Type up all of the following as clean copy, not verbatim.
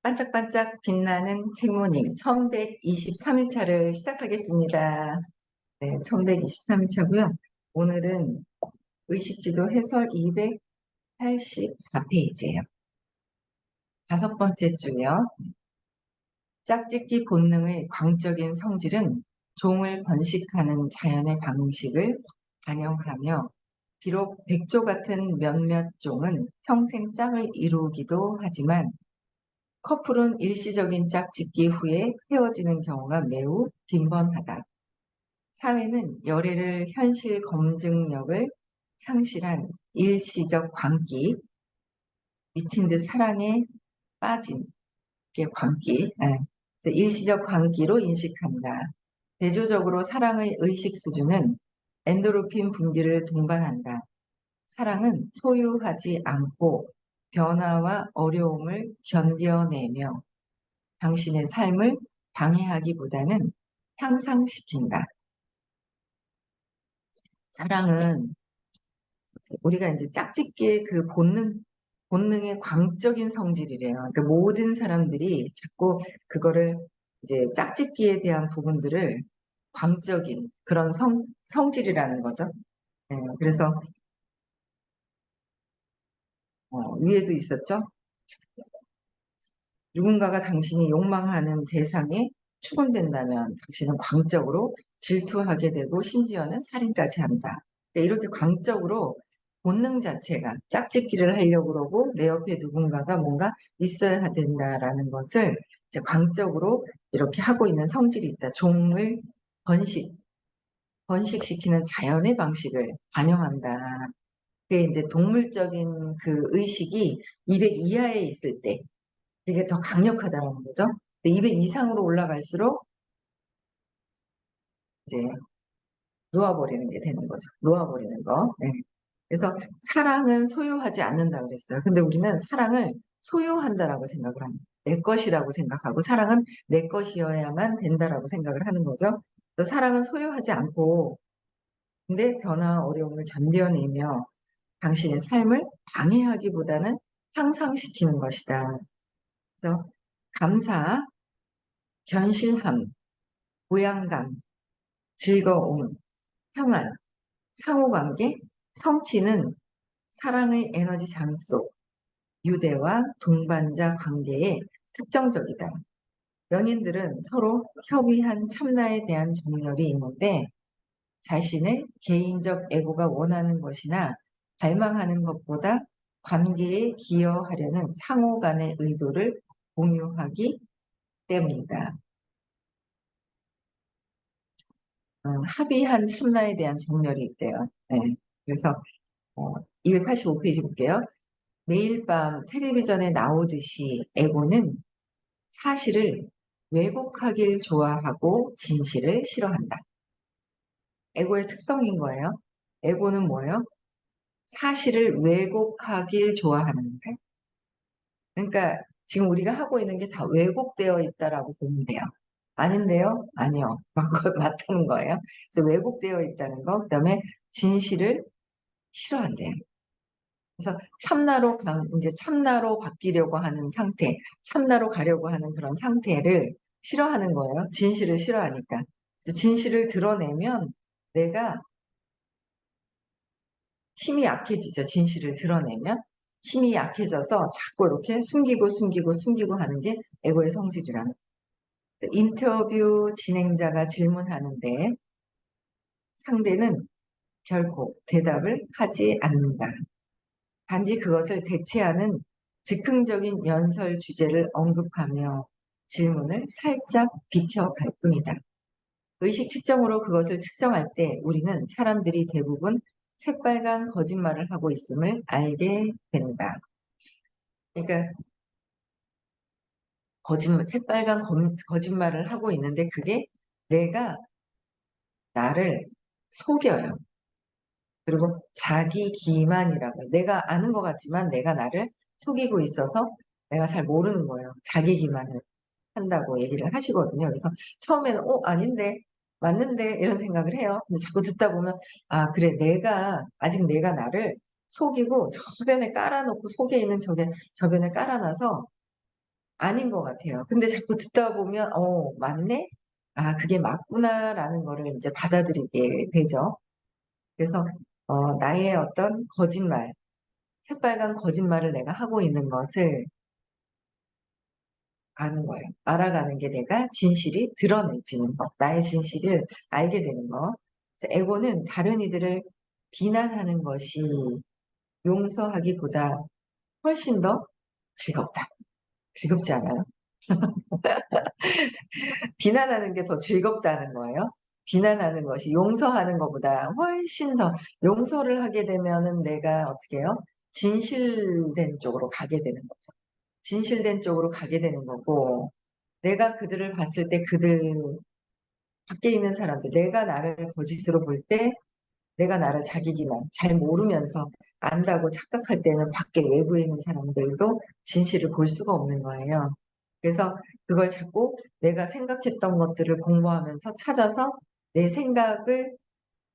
반짝반짝 빛나는 책모님 1123일차를 시작하겠습니다. 네, 1123일차고요. 오늘은 의식지도 해설 284페이지예요. 다섯 번째 줄이요. 짝짓기 본능의 광적인 성질은 종을 번식하는 자연의 방식을 반영하며 비록 백조 같은 몇몇 종은 평생 짝을 이루기도 하지만 커플은 일시적인 짝짓기 후에 헤어지는 경우가 매우 빈번하다. 사회는 열애를 현실 검증력을 상실한 일시적 광기, 미친 듯 사랑에 빠진 게 광기, 그래서 일시적 광기로 인식한다. 대조적으로 사랑의 의식 수준은 엔도르핀 분비를 동반한다. 사랑은 소유하지 않고 변화와 어려움을 견뎌내며 당신의 삶을 방해하기보다는 향상시킨다. 사랑은 우리가 이제 짝짓기의 그 본능의 광적인 성질이래요. 그러니까 모든 사람들이 자꾸 그거를 이제 짝짓기에 대한 부분들을 광적인 그런 성질이라는 거죠. 네, 그래서 위에도 있었죠. 누군가가 당신이 욕망하는 대상에 추근된다면 당신은 광적으로 질투하게 되고 심지어는 살인까지 한다. 그러니까 이렇게 광적으로 본능 자체가 짝짓기를 하려고 그러고 내 옆에 누군가가 뭔가 있어야 된다라는 것을 이제 광적으로 이렇게 하고 있는 성질이 있다. 종을 번식시키는 자연의 방식을 반영한다. 그게 이제 동물적인 그 의식이 200 이하에 있을 때 이게 더 강력하다는 거죠. 200 이상으로 올라갈수록 이제 놓아버리는 게 되는 거죠. 놓아버리는 거. 네. 그래서 사랑은 소유하지 않는다 그랬어요. 근데 우리는 사랑을 소유한다라고 생각을 합니다. 내 것이라고 생각하고 사랑은 내 것이어야만 된다라고 생각을 하는 거죠. 그래서 사랑은 소유하지 않고 근데 변화와 어려움을 견뎌내며 당신의 삶을 방해하기보다는 향상시키는 것이다. 그래서 감사, 견실함, 보양감, 즐거움, 평안, 상호관계, 성취는 사랑의 에너지 장소, 유대와 동반자 관계에 특정적이다. 연인들은 서로 협의한 참나에 대한 정열이 있는데 자신의 개인적 에고가 원하는 것이나 갈망하는 것보다 관계에 기여하려는 상호 간의 의도를 공유하기 때문이다. 합의한 참나에 대한 정열이 있대요. 네. 그래서 285페이지 볼게요. 매일 밤 텔레비전에 나오듯이 에고는 사실을 왜곡하길 좋아하고 진실을 싫어한다. 에고의 특성인 거예요. 에고는 뭐예요? 사실을 왜곡하길 좋아하는 거예요. 그러니까 지금 우리가 하고 있는 게 다 왜곡되어 있다라고 보면 돼요. 아닌데요? 아니요. 맞다는 거예요. 그래서 왜곡되어 있다는 거, 그 다음에 진실을 싫어한대요. 그래서 이제 참나로 바뀌려고 하는 상태, 참나로 가려고 하는 그런 상태를 싫어하는 거예요. 진실을 싫어하니까. 그래서 진실을 드러내면 내가 힘이 약해지죠. 진실을 드러내면 힘이 약해져서 자꾸 이렇게 숨기고 하는 게 에고의 성질이라는. 인터뷰 진행자가 질문하는데 상대는 결코 대답을 하지 않는다. 단지 그것을 대체하는 즉흥적인 연설 주제를 언급하며 질문을 살짝 비켜갈 뿐이다. 의식 측정으로 그것을 측정할 때 우리는 사람들이 대부분 새빨간 거짓말을 하고 있음을 알게 된다. 그러니까 새빨간 거짓말을 하고 있는데 그게 내가 나를 속여요. 그리고 자기 기만이라고. 내가 아는 것 같지만 내가 나를 속이고 있어서 내가 잘 모르는 거예요. 자기 기만을 한다고 얘기를 하시거든요. 그래서 처음에는 아닌데 맞는데 이런 생각을 해요. 근데 자꾸 듣다 보면 아 그래 아직 내가 나를 속이고 저변에 깔아놓고 속에 있는 저변에 깔아놔서 아닌 것 같아요. 근데 자꾸 듣다 보면, 맞네? 아, 그게 맞구나라는 거를 이제 받아들이게 되죠. 그래서, 나의 어떤 거짓말, 새빨간 거짓말을 내가 하고 있는 것을 아는 거예요. 알아가는 게 내가 진실이 드러내지는 거, 나의 진실을 알게 되는 거. 그래서 에고는 다른 이들을 비난하는 것이 용서하기보다 훨씬 더 즐겁다. 즐겁지 않아요? 비난하는 게 더 즐겁다는 거예요. 비난하는 것이 용서하는 것보다 훨씬 더 용서를 하게 되면은 내가 어떻게 해요? 진실된 쪽으로 가게 되는 거죠. 진실된 쪽으로 가게 되는 거고, 내가 그들을 봤을 때 그들 밖에 있는 사람들, 내가 나를 거짓으로 볼 때, 내가 나를 자기기만 잘 모르면서 안다고 착각할 때는 밖에 외부에 있는 사람들도 진실을 볼 수가 없는 거예요. 그래서 그걸 자꾸 내가 생각했던 것들을 공부하면서 찾아서 내 생각을,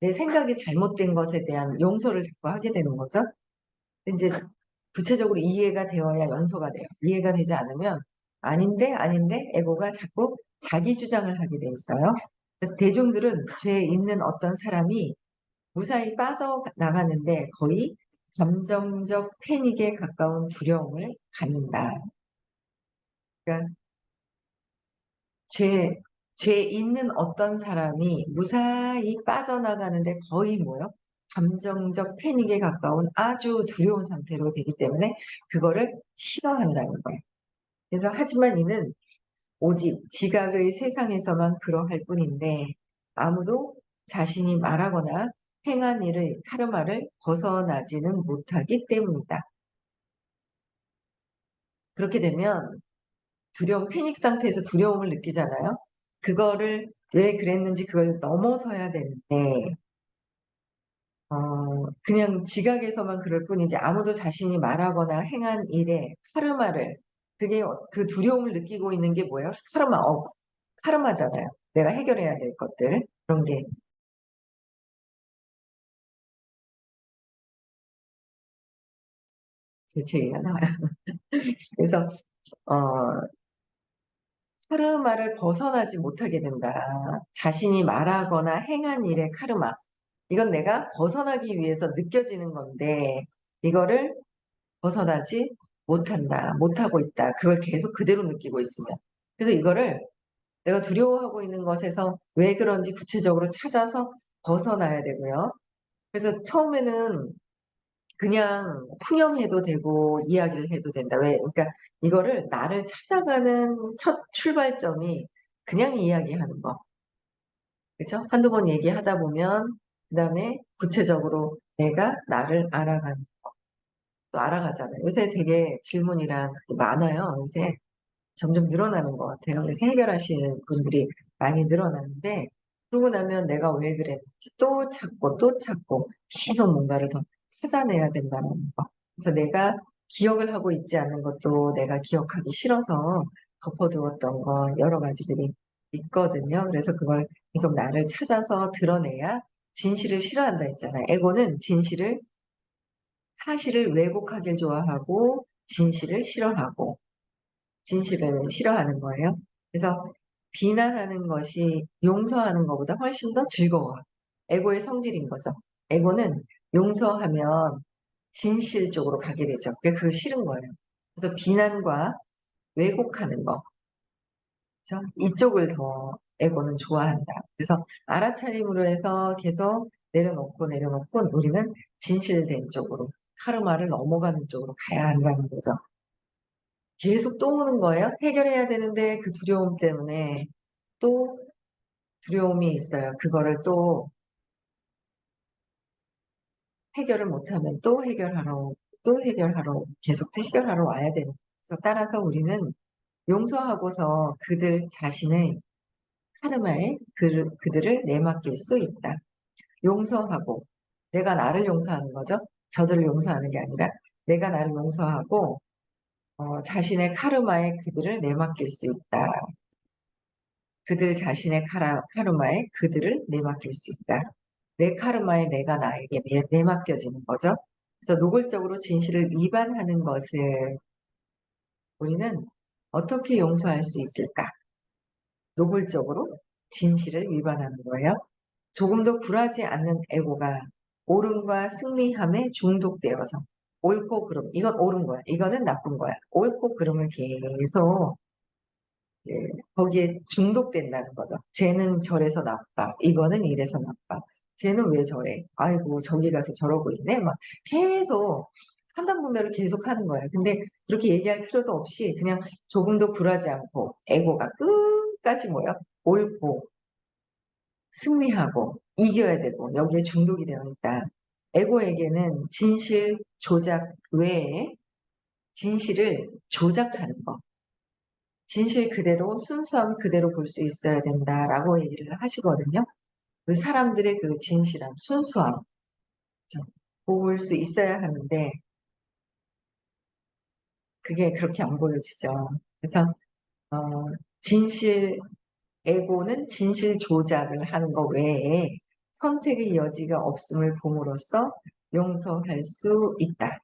내 생각이 잘못된 것에 대한 용서를 자꾸 하게 되는 거죠. 이제 구체적으로 이해가 되어야 용서가 돼요. 이해가 되지 않으면 아닌데 에고가 자꾸 자기 주장을 하게 돼 있어요. 대중들은 죄에 있는 어떤 사람이 무사히 빠져나가는데 거의 감정적 패닉에 가까운 두려움을 갖는다. 그러니까 죄, 죄 있는 어떤 사람이 무사히 빠져나가는데 거의 뭐요? 감정적 패닉에 가까운 아주 두려운 상태로 되기 때문에 그거를 싫어한다는 거예요. 그래서 하지만 이는 오직 지각의 세상에서만 그러할 뿐인데 아무도 자신이 말하거나 행한 일의 카르마를 벗어나지는 못하기 때문이다. 그렇게 되면 두려움, 패닉 상태에서 두려움을 느끼잖아요. 그거를 왜 그랬는지 그걸 넘어서야 되는데 그냥 지각에서만 그럴 뿐이지 아무도 자신이 말하거나 행한 일에 카르마를 그게 그 두려움을 느끼고 있는 게 뭐예요? 카르마, 카르마잖아요. 내가 해결해야 될 것들 그런 게 재채기가 나와요. 그래서 어, 카르마를 벗어나지 못하게 된다. 자신이 말하거나 행한 일의 카르마. 이건 내가 벗어나기 위해서 느껴지는 건데 이거를 벗어나지 못한다. 못하고 있다. 그걸 계속 그대로 느끼고 있으면. 그래서 이거를 내가 두려워하고 있는 것에서 왜 그런지 구체적으로 찾아서 벗어나야 되고요. 그래서 처음에는 그냥 푸념해도 되고 이야기를 해도 된다. 왜? 그러니까 이거를 나를 찾아가는 첫 출발점이 그냥 이야기하는 거. 그렇죠? 한두 번 얘기하다 보면 그다음에 구체적으로 내가 나를 알아가는 또 알아가잖아요. 요새 되게 질문이랑 그게 많아요. 요새 점점 늘어나는 것 같아요. 그래서 해결하시는 분들이 많이 늘어나는데 그러고 나면 내가 왜 그랬는지 또 찾고 계속 뭔가를 더 찾아내야 된다는 거. 그래서 내가 기억을 하고 있지 않은 것도 내가 기억하기 싫어서 덮어두었던 거 여러 가지들이 있거든요. 그래서 그걸 계속 나를 찾아서 드러내야 진실을 싫어한다 했잖아요. 에고는 사실을 왜곡하길 좋아하고 진실을 싫어하고 진실을 싫어하는 거예요. 그래서 비난하는 것이 용서하는 것보다 훨씬 더 즐거워. 에고의 성질인 거죠. 에고는 용서하면 진실 쪽으로 가게 되죠. 그게 싫은 거예요. 그래서 비난과 왜곡하는 거, 그죠? 이쪽을 더 에고는 좋아한다. 그래서 알아차림으로 해서 계속 내려놓고 우리는 진실된 쪽으로 카르마를 넘어가는 쪽으로 가야 한다는 거죠. 계속 또 오는 거예요. 해결해야 되는데 그 두려움 때문에 또 두려움이 있어요. 그거를 또 해결을 못하면 또 해결하러, 계속 해결하러 와야 되는 거예요. 그래서 따라서 우리는 용서하고서 그들 자신의 카르마에 그들을 내맡길 수 있다. 용서하고, 내가 나를 용서하는 거죠. 저들을 용서하는 게 아니라 내가 나를 용서하고 자신의 카르마에 그들을 내맡길 수 있다. 그들 자신의 카르마에 그들을 내맡길 수 있다. 내 카르마에 내가 나에게 내맡겨지는 거죠. 그래서 노골적으로 진실을 위반하는 것을 우리는 어떻게 용서할 수 있을까? 노골적으로 진실을 위반하는 거예요. 조금 더 굴하지 않는 에고가 옳음과 승리함에 중독되어서 옳고 그름, 이건 옳은 거야. 이거는 나쁜 거야. 옳고 그름을 계속 이제 거기에 중독된다는 거죠. 쟤는 저래서 나빠. 이거는 이래서 나빠. 쟤는 왜 저래? 아이고, 저기 가서 저러고 있네. 막 계속 판단분별을 계속 하는 거예요. 근데 그렇게 얘기할 필요도 없이 그냥 조금도 굴하지 않고 에고가 끝까지 뭐요? 옳고 승리하고 이겨야 되고 여기에 중독이 되어 있다. 에고에게는 진실 조작 외에 진실을 조작하는 거, 진실 그대로 순수함 그대로 볼 수 있어야 된다라고 얘기를 하시거든요. 그 사람들의 그 진실함, 순수함 볼 수 있어야 하는데 그게 그렇게 안 보여지죠. 그래서 어, 진실 에고는 진실 조작을 하는 것 외에 선택의 여지가 없음을 봄으로써 용서할 수 있다.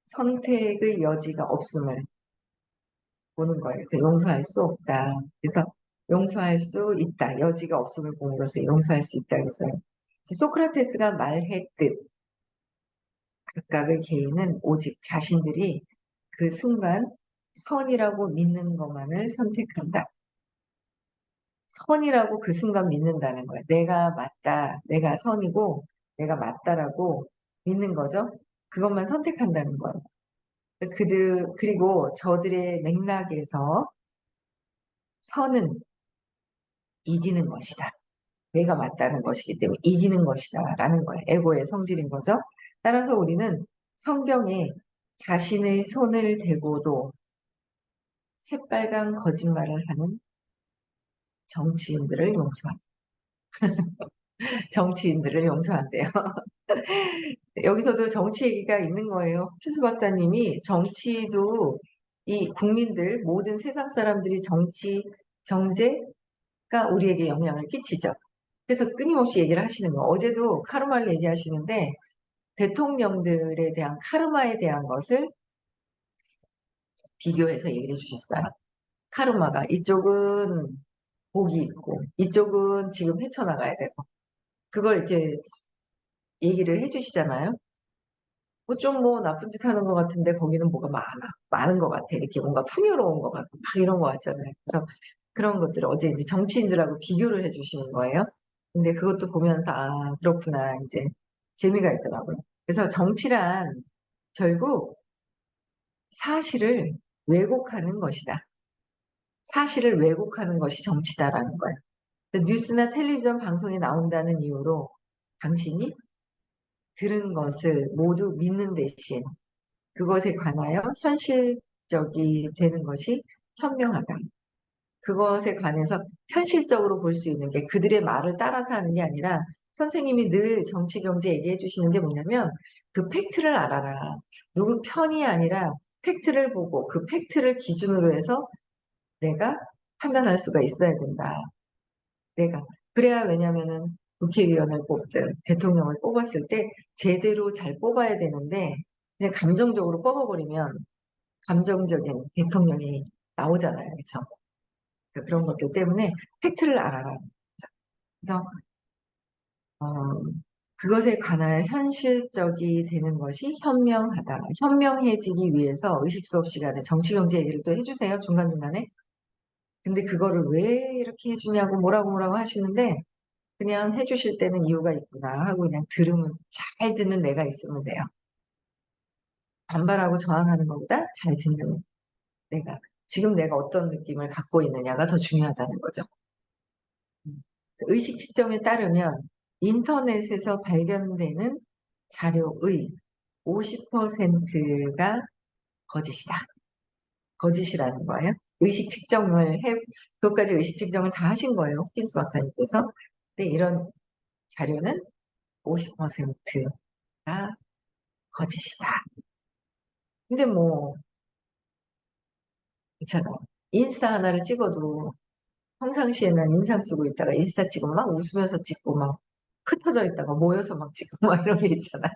선택의 여지가 없음을 보는 거예요. 그래서 용서할 수 없다. 그래서 용서할 수 있다. 여지가 없음을 봄으로써 용서할 수 있다. 그래서 소크라테스가 말했듯 각각의 개인은 오직 자신들이 그 순간 선이라고 믿는 것만을 선택한다. 선이라고 그 순간 믿는다는 거예요. 내가 맞다, 내가 선이고, 내가 맞다라고 믿는 거죠. 그것만 선택한다는 거예요. 그리고 저들의 맥락에서 선은 이기는 것이다. 내가 맞다는 것이기 때문에 이기는 것이다. 라는 거예요. 에고의 성질인 거죠. 따라서 우리는 성경에 자신의 손을 대고도 새빨간 거짓말을 하는 정치인들을 용서한다. 정치인들을 용서한대요. 여기서도 정치 얘기가 있는 거예요. 필수 박사님이 정치도 이 국민들, 모든 세상 사람들이 정치, 경제가 우리에게 영향을 끼치죠. 그래서 끊임없이 얘기를 하시는 거예요. 어제도 카르마를 얘기하시는데 대통령들에 대한 카르마에 대한 것을 비교해서 얘기를 해주셨어요. 카르마가 이쪽은 복이 있고 이쪽은 지금 헤쳐나가야 되고 그걸 이렇게 얘기를 해주시잖아요. 뭐 좀 뭐 나쁜 짓 하는 것 같은데 거기는 뭐가 많은 것 같아. 이렇게 뭔가 풍요로운 것 같고 막 이런 것 같잖아요. 그래서 그런 것들을 어제 이제 정치인들하고 비교를 해주시는 거예요. 근데 그것도 보면서 아 그렇구나 이제 재미가 있더라고요. 그래서 정치란 결국 사실을 왜곡하는 것이다. 사실을 왜곡하는 것이 정치다라는 거예요. 뉴스나 텔레비전 방송에 나온다는 이유로 당신이 들은 것을 모두 믿는 대신 그것에 관하여 현실적이 되는 것이 현명하다. 그것에 관해서 현실적으로 볼 수 있는 게 그들의 말을 따라서 하는 게 아니라 선생님이 늘 정치, 경제 얘기해 주시는 게 뭐냐면 그 팩트를 알아라. 누구 편이 아니라 팩트를 보고 그 팩트를 기준으로 해서 내가 판단할 수가 있어야 된다. 내가. 그래야 왜냐면은 국회의원을 뽑든 대통령을 뽑았을 때 제대로 잘 뽑아야 되는데 그냥 감정적으로 뽑아버리면 감정적인 대통령이 나오잖아요. 그렇죠? 그런 것들 때문에 팩트를 알아라. 그래서 어, 그것에 관하여 현실적이 되는 것이 현명하다. 현명해지기 위해서 의식 수업 시간에 정치 경제 얘기를 또 해주세요. 중간중간에. 근데 그거를 왜 이렇게 해주냐고 뭐라고 하시는데 그냥 해주실 때는 이유가 있구나 하고 그냥 들으면 잘 듣는 내가 있으면 돼요. 반발하고 저항하는 것보다 잘 듣는 내가. 지금 내가 어떤 느낌을 갖고 있느냐가 더 중요하다는 거죠. 의식 측정에 따르면 인터넷에서 발견되는 자료의 50%가 거짓이다. 거짓이라는 거예요. 의식 측정을 그것까지 의식 측정을 다 하신 거예요. 호킨스 박사님께서. 근데 이런 자료는 50%가 거짓이다. 근데 뭐, 있잖아요. 인스타 하나를 찍어도 평상시에는 인상 쓰고 있다가 인스타 찍으면 막 웃으면서 찍고 막 흩어져 있다가 모여서 막 찍고 막 이런 게 있잖아요.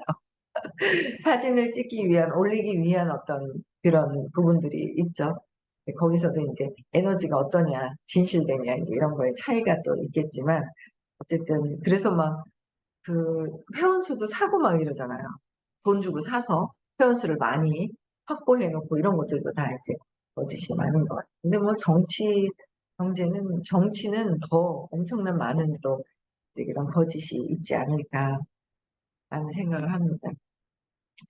사진을 찍기 위한, 올리기 위한 어떤 그런 부분들이 있죠. 거기서도 이제 에너지가 어떠냐, 진실되냐, 이제 이런 거에 차이가 또 있겠지만, 어쨌든, 그래서 막, 그, 회원수도 사고 막 이러잖아요. 돈 주고 사서 회원수를 많이 확보해놓고 이런 것들도 다 이제 거짓이 많은 것 같아요. 근데 뭐 정치는 더 엄청난 많은 또 이제 이런 거짓이 있지 않을까라는 생각을 합니다.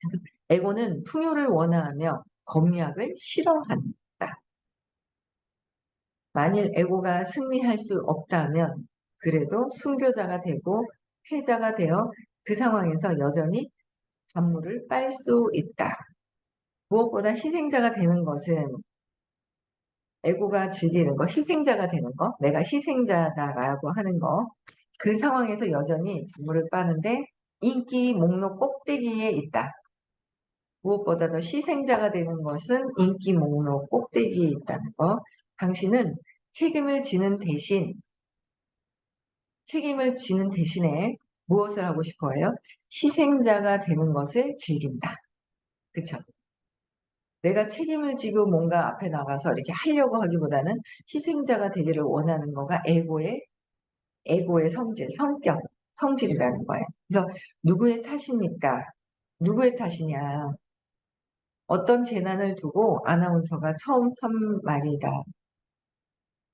그래서 에고는 풍요를 원하며 검약을 싫어한다. 만일 에고가 승리할 수 없다면 그래도 순교자가 되고 패자가 되어 그 상황에서 여전히 단물을 빨 수 있다. 무엇보다 희생자가 되는 것은 에고가 즐기는 거, 희생자가 되는 거, 내가 희생자다라고 하는 거, 그 상황에서 여전히 단물을 빠는데 인기 목록 꼭대기에 있다. 무엇보다 도 희생자가 되는 것은 인기 목록 꼭대기에 있다는 거. 당신은 책임을 지는 대신에 무엇을 하고 싶어요? 희생자가 되는 것을 즐긴다. 그쵸? 내가 책임을 지고 뭔가 앞에 나가서 이렇게 하려고 하기보다는 희생자가 되기를 원하는 거가 에고의 성격, 성질이라는 거예요. 그래서 누구의 탓입니까? 누구의 탓이냐? 어떤 재난을 두고 아나운서가 처음 한 말이다.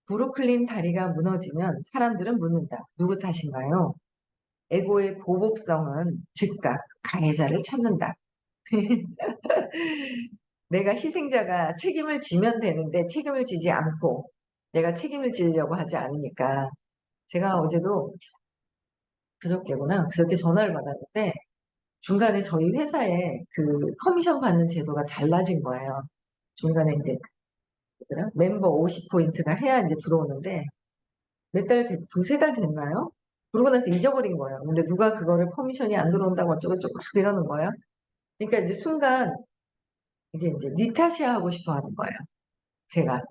브루클린 다리가 무너지면 사람들은 묻는다. 누구 탓인가요? 에고의 보복성은 즉각 가해자를 찾는다. 내가 희생자가 책임을 지면 되는데 책임을 지지 않고 내가 책임을 지려고 하지 않으니까 제가 어제도 그저께 전화를 받았는데 중간에 저희 회사에 그 커미션 받는 제도가 달라진 거예요. 중간에 이제 뭐더라? 멤버 50포인트가 해야 이제 들어오는데 두세 달 됐나요? 그러고 나서 잊어버린 거예요. 근데 누가 그거를 커미션이 안 들어온다고 어쩌고저쩌고 막 이러는 거예요. 그러니까 이제 순간 이게 이제 니 탓이야 하고 싶어 하는 거예요. 제가.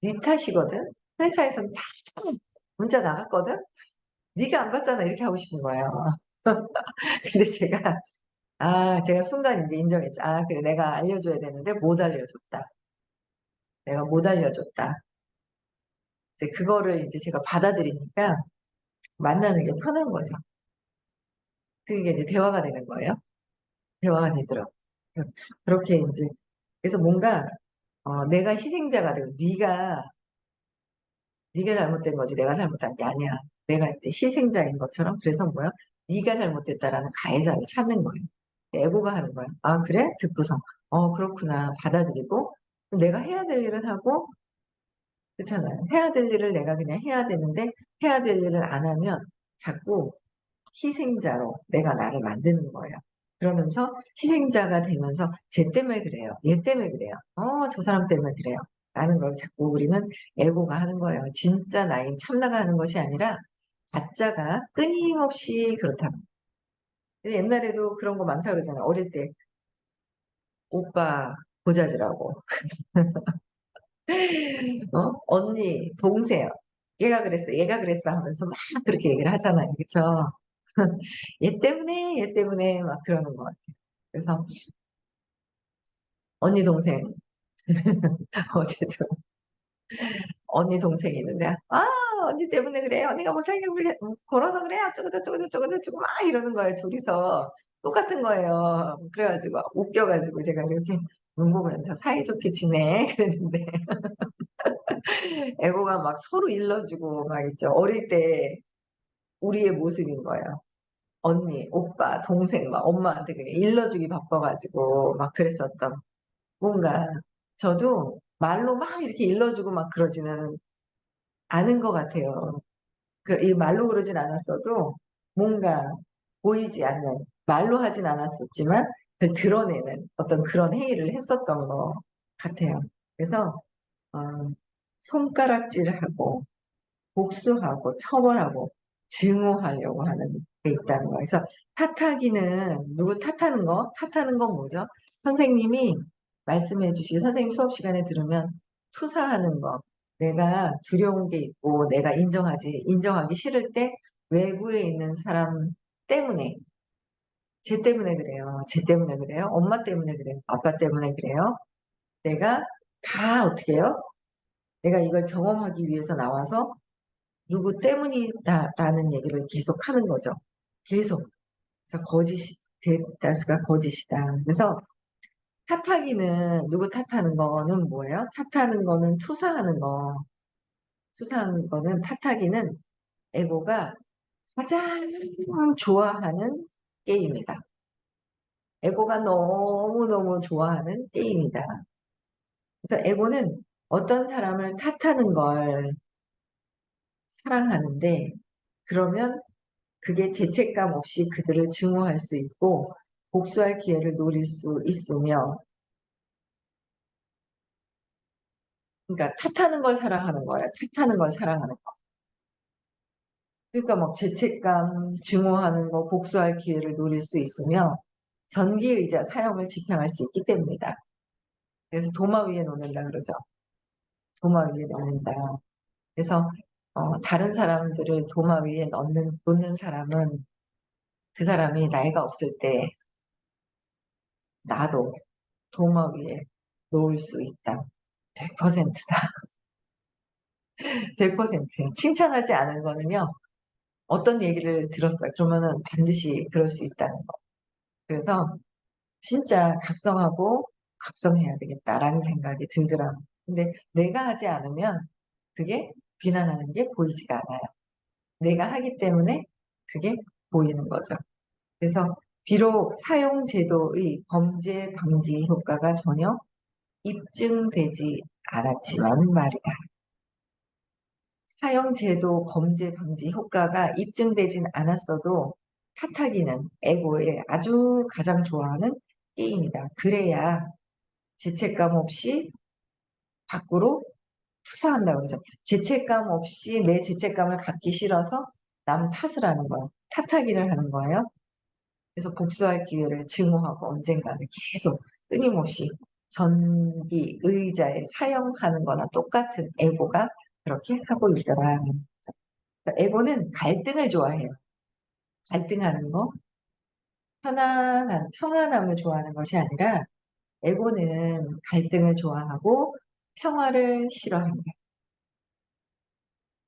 니 탓이거든? 회사에서는 다 문자 나갔거든? 네가 안 받잖아 이렇게 하고 싶은 거예요. 근데 제가 순간 이제 인정했죠. 아, 그래 내가 알려줘야 되는데 못 알려줬다. 내가 못 알려줬다. 이제 그거를 이제 제가 받아들이니까 만나는 게 편한 거죠. 그게 이제 대화가 되는 거예요. 대화가 되더라고요. 그래서 그렇게 이제 그래서 뭔가 내가 희생자가 되고 네가 잘못된 거지 내가 잘못한 게 아니야. 내가 이제 희생자인 것처럼 그래서 뭐야? 네가 잘못됐다라는 가해자를 찾는 거예요. 애고가 하는 거야. 아 그래? 듣고서 그렇구나 받아들이고 내가 해야 될 일은 하고 그렇잖아요. 해야 될 일을 내가 그냥 해야 되는데 해야 될 일을 안 하면 자꾸 희생자로 내가 나를 만드는 거예요. 그러면서 희생자가 되면서 쟤 때문에 그래요. 얘 때문에 그래요. 저 사람 때문에 그래요. 라는 걸 자꾸 우리는 애고가 하는 거예요. 진짜 나인 참나가 하는 것이 아니라 가짜가 끊임없이 그렇다는 거예요. 옛날에도 그런 거 많다고 그러잖아요. 어릴 때 오빠 보자지라고 언니 동생 얘가 그랬어 하면서 막 그렇게 얘기를 하잖아요. 그쵸? 얘 때문에 막 그러는 것 같아요. 그래서 언니 동생 어제도 언니 동생이 있는데 언니 때문에 그래 언니가 못 살게 걸어서 그래 어쩌고저쩌고 막 이러는 거예요. 둘이서 똑같은 거예요. 그래가지고 웃겨가지고 제가 이렇게 눈 보면서 사이좋게 지내 그랬는데 애고가 막 서로 일러주고 막 있죠. 어릴 때 우리의 모습인 거예요. 언니, 오빠, 동생 막 엄마한테 그냥 일러주기 바빠가지고 막 그랬었던 뭔가 저도 말로 막 이렇게 일러주고 막 그러지는 않은 것 같아요. 이 말로 그러진 않았어도 뭔가 보이지 않는 말로 하진 않았었지만 그 드러내는 어떤 그런 행위를 했었던 것 같아요. 그래서 어, 손가락질하고 복수하고 처벌하고 증오하려고 하는 게 있다는 거예요. 그래서 탓하기는 누구 탓하는 거? 탓하는 건 뭐죠? 선생님이 말씀해 주시 선생님 수업 시간에 들으면 투사하는 거. 내가 두려운 게 있고 내가 인정하기 싫을 때 외부에 있는 사람 때문에 쟤 때문에 그래요. 쟤 때문에 그래요. 엄마 때문에 그래요. 아빠 때문에 그래요. 내가 다 어떻게 해요? 내가 이걸 경험하기 위해서 나와서 누구 때문이다라는 얘기를 계속 하는 거죠. 계속. 그래서 대다수가 거짓이다. 그래서 탓하기는, 누구 탓하는 거는 뭐예요? 탓하는 거는 투사하는 거. 투사하는 거는, 탓하기는 에고가 가장 좋아하는 게임이다. 에고가 너무너무 좋아하는 게임이다. 그래서 에고는 어떤 사람을 탓하는 걸 사랑하는데, 그러면 그게 죄책감 없이 그들을 증오할 수 있고 복수할 기회를 노릴 수 있으며, 그러니까 탓하는 걸 사랑하는 거예요. 탓하는 걸 사랑하는 거. 그러니까 막 죄책감, 증오하는 거, 복수할 기회를 노릴 수 있으며 전기의자 사용을 집행할 수 있기 때문이다. 그래서 도마 위에 놓는다 그러죠. 도마 위에 놓는다. 그래서 다른 사람들을 도마 위에 놓는 사람은 그 사람이 나이가 없을 때 나도 도마 위에 놓을 수 있다. 100%다. 100%. 칭찬하지 않은 거는요. 어떤 얘기를 들었어요. 그러면은 반드시 그럴 수 있다는 거. 그래서 진짜 각성하고 각성해야 되겠다라는 생각이 들더라고요. 근데 내가 하지 않으면 그게 비난하는 게 보이지가 않아요. 내가 하기 때문에 그게 보이는 거죠. 그래서 비록 사용제도의 범죄 방지 효과가 전혀 입증되지 않았지만 말이다. 사형제도 범죄 방지 효과가 입증되진 않았어도 탓하기는 에고의 아주 가장 좋아하는 게임이다. 그래야 죄책감 없이 밖으로 투사한다고 그러죠. 죄책감 없이 내 죄책감을 갖기 싫어서 남 탓을 하는 거예요. 탓하기를 하는 거예요. 그래서 복수할 기회를 증오하고 언젠가는 계속 끊임없이 전기 의자에 사용하는 거나 똑같은 에고가 그렇게 하고 있더라. 에고는 갈등을 좋아해요. 갈등하는 거, 평안함을 좋아하는 것이 아니라 에고는 갈등을 좋아하고 평화를 싫어한다.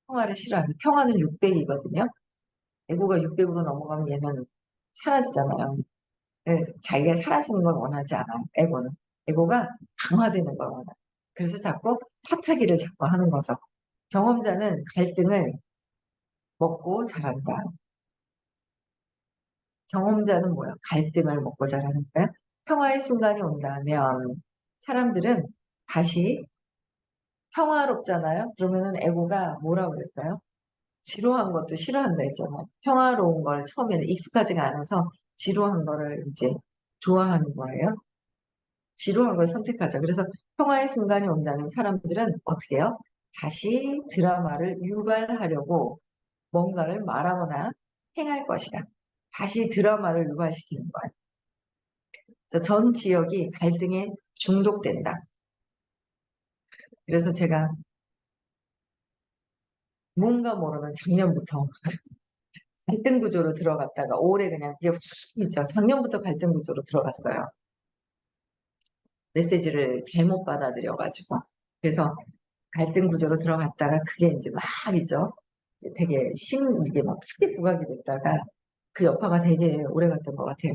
평화를 싫어한다. 평화는 600이거든요. 에고가 600으로 넘어가면 얘는 사라지잖아요. 자기가 사라지는 걸 원하지 않아요. 에고는. 에고가 강화되는 걸 원해요. 그래서 자꾸 탓하기를 자꾸 하는 거죠. 경험자는 갈등을 먹고 자란다. 경험자는 뭐야? 갈등을 먹고 자라는 거야. 평화의 순간이 온다면 사람들은 다시 평화롭잖아요. 그러면은 에고가 뭐라고 그랬어요? 지루한 것도 싫어한다 했잖아요. 평화로운 걸 처음에는 익숙하지가 않아서 지루한 거를 이제 좋아하는 거예요. 지루한 걸 선택하죠. 그래서 평화의 순간이 온다면 사람들은 어떻게 해요? 다시 드라마를 유발하려고 뭔가를 말하거나 행할 것이다. 다시 드라마를 유발시키는 거예요. 그래서 전 지역이 갈등에 중독된다. 그래서 제가 뭔가 모르는 작년부터 갈등 구조로 들어갔다가 올해 그냥 그게 훅 있죠. 작년부터 갈등 구조로 들어갔어요. 메시지를 잘못 받아들여가지고. 그래서 갈등 구조로 들어갔다가 그게 이제 막 있죠. 이제 되게 이게 막 크게 부각이 됐다가 그 여파가 되게 오래 갔던 것 같아요.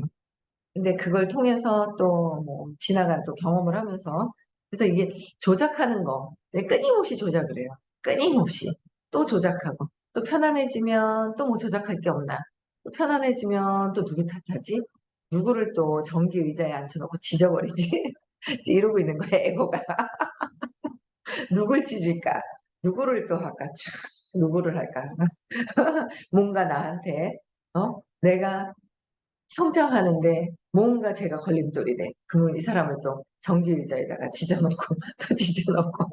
근데 그걸 통해서 또 뭐 지나간 또 경험을 하면서 그래서 이게 조작하는 거 이제 끊임없이 조작을 해요. 끊임없이 또 조작하고 또 편안해지면 또 뭐 조작할 게 없나 또 편안해지면 또 누구 탓하지 누구를 또 전기 의자에 앉혀놓고 지져버리지 이러고 있는 거예요. 에고가 누굴 찢을까 누구를 또 할까 누구를 할까 뭔가 나한테 내가 성장하는데 뭔가 제가 걸림돌이 돼. 그러면 이 사람을 또 전기 의자에다가 지져놓고 또 지져놓고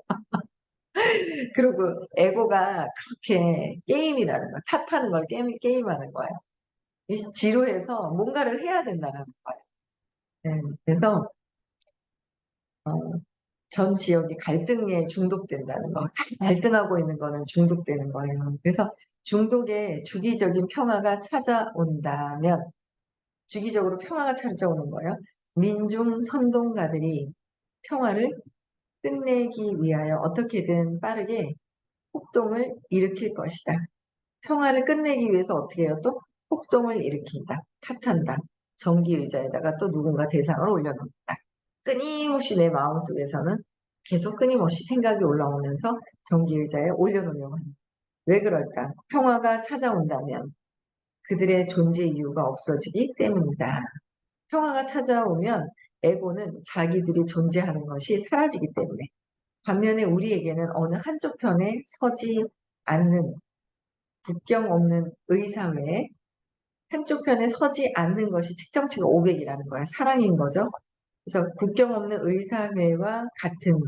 그리고 에고가 그렇게 게임이라는 거 탓하는 걸 게임하는 거예요. 이 지루해서 뭔가를 해야 된다는 거예요. 그래서 어, 전 지역이 갈등에 중독된다는 거. 갈등하고 있는 거는 중독되는 거예요. 그래서 중독에 주기적인 평화가 찾아온다면 주기적으로 평화가 찾아오는 거예요. 민중 선동가들이 평화를 끝내기 위하여 어떻게든 빠르게 폭동을 일으킬 것이다. 평화를 끝내기 위해서 어떻게 해요? 또 폭동을 일으킨다. 탓한다. 정기의자에다가 또 누군가 대상을 올려놓는다. 끊임없이 내 마음속에서는 계속 끊임없이 생각이 올라오면서 정기의자에 올려놓으려고 합니다. 왜 그럴까? 평화가 찾아온다면 그들의 존재 이유가 없어지기 때문이다. 평화가 찾아오면 에고는 자기들이 존재하는 것이 사라지기 때문에. 반면에 우리에게는 어느 한쪽 편에 서지 않는 국경 없는 의사회에 한쪽 편에 서지 않는 것이 측정치가 500이라는 거야. 사랑인 거죠. 그래서 국경 없는 의사회와 같은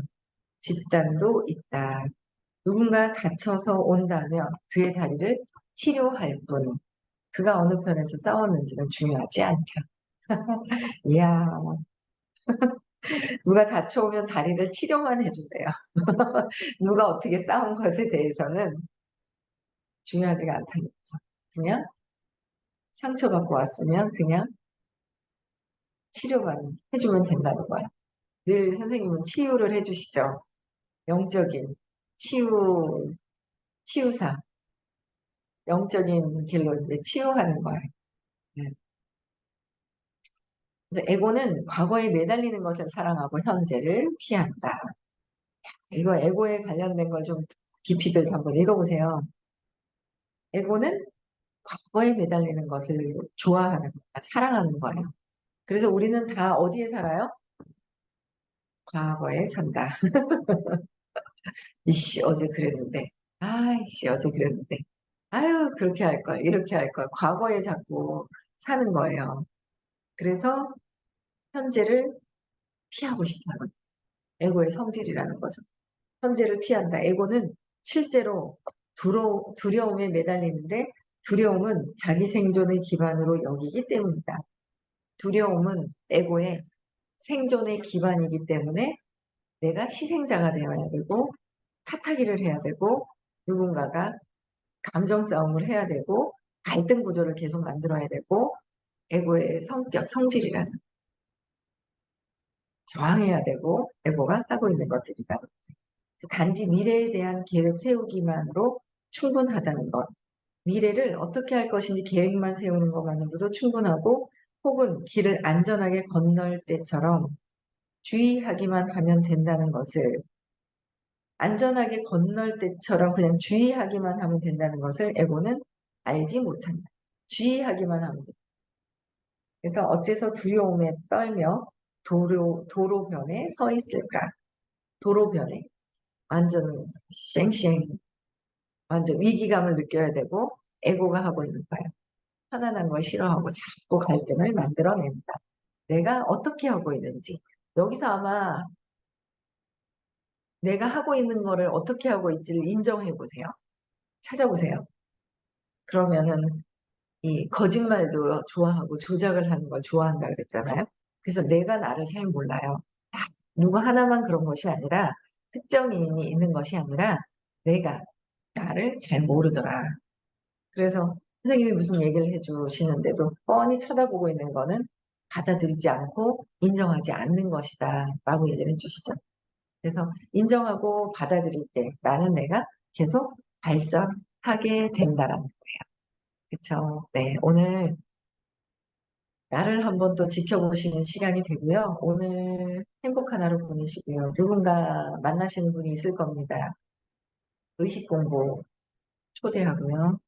집단도 있다. 누군가 다쳐서 온다면 그의 다리를 치료할 뿐. 그가 어느 편에서 싸웠는지는 중요하지 않다. 이야, 누가 다쳐오면 다리를 치료만 해준대요. 누가 어떻게 싸운 것에 대해서는 중요하지가 않다는 거죠. 그냥 상처받고 왔으면 그냥 치료만 해주면 된다는 거예요. 늘 선생님은 치유를 해주시죠. 영적인 치유사, 영적인 길로 이제 치유하는 거예요. 네. 그래서 에고는 과거에 매달리는 것을 사랑하고 현재를 피한다. 이거 에고에 관련된 걸 좀 깊이들 한번 읽어보세요. 에고는 과거에 매달리는 것을 좋아하는 거야, 사랑하는 거예요. 그래서 우리는 다 어디에 살아요? 과거에 산다. 이씨, 어제 그랬는데. 아이씨, 어제 그랬는데. 아유, 그렇게 할 걸, 이렇게 할 걸. 과거에 자꾸 사는 거예요. 그래서 현재를 피하고 싶어 하거든요. 에고의 성질이라는 거죠. 현재를 피한다. 에고는 실제로 두려움에 매달리는데 두려움은 자기 생존의 기반으로 여기기 때문이다. 두려움은 에고의 생존의 기반이기 때문에 내가 희생자가 되어야 되고 탓하기를 해야 되고 누군가가 감정 싸움을 해야 되고 갈등 구조를 계속 만들어야 되고 에고의 성격, 성질이라는 저항해야 되고 에고가 하고 있는 것들이다. 단지 미래에 대한 계획 세우기만으로 충분하다는 것. 미래를 어떻게 할 것인지 계획만 세우는 것만으로도 충분하고 혹은 길을 안전하게 건널 때처럼 주의하기만 하면 된다는 것을 안전하게 건널 때처럼 그냥 주의하기만 하면 된다는 것을 에고는 알지 못한다. 주의하기만 하면 돼. 그래서 어째서 두려움에 떨며 도로변에 서 있을까? 도로변에 완전 쌩쌩 완전 위기감을 느껴야 되고 에고가 하고 있는 거예요. 편안한 걸 싫어하고 자꾸 갈등을 만들어낸다. 내가 어떻게 하고 있는지 여기서 아마 내가 하고 있는 거를 어떻게 하고 있지를 인정해 보세요. 찾아보세요. 그러면은 이 거짓말도 좋아하고 조작을 하는 걸 좋아한다 그랬잖아요. 그래서 내가 나를 잘 몰라요. 누구 하나만 그런 것이 아니라 특정인이 있는 것이 아니라 내가 나를 잘 모르더라. 그래서 선생님이 무슨 얘기를 해주시는데도 뻔히 쳐다보고 있는 거는 받아들이지 않고 인정하지 않는 것이다 라고 얘기를 해주시죠. 그래서 인정하고 받아들일 때 나는 내가 계속 발전하게 된다라는 거예요. 그쵸? 네, 오늘 나를 한번 또 지켜보시는 시간이 되고요. 오늘 행복한 하루 보내시고요. 누군가 만나시는 분이 있을 겁니다. 의식 공부 초대하고요.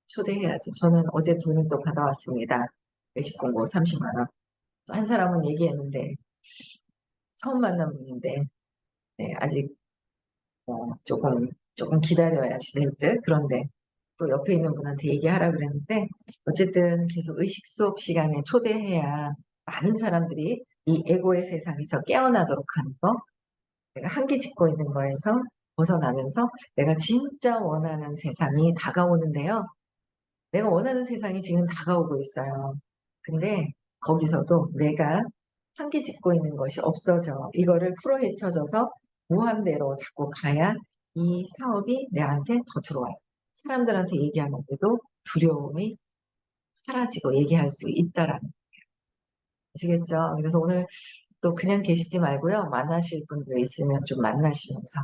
초대해야죠. 저는 어제 돈을 또 받아왔습니다. 외식 공고 30만 원. 한 사람은 얘기했는데 처음 만난 분인데 네, 아직 조금 기다려야지 될 듯. 그런데 또 옆에 있는 분한테 얘기하라 그랬는데 어쨌든 계속 의식 수업 시간에 초대해야 많은 사람들이 이 에고의 세상에서 깨어나도록 하는 거. 내가 한계 짓고 있는 거에서 벗어나면서 내가 진짜 원하는 세상이 다가오는데요. 내가 원하는 세상이 지금 다가오고 있어요. 근데 거기서도 내가 한계 짓고 있는 것이 없어져. 이거를 풀어헤쳐져서 무한대로 자꾸 가야 이 사업이 내한테 더 들어와요. 사람들한테 얘기하는데도 두려움이 사라지고 얘기할 수 있다라는 거 아시겠죠? 그래서 오늘 또 그냥 계시지 말고요. 만나실 분들 있으면 좀 만나시면서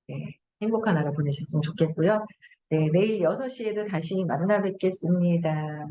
네, 행복한 하루 보내셨으면 좋겠고요. 네, 내일 6시에도 다시 만나 뵙겠습니다.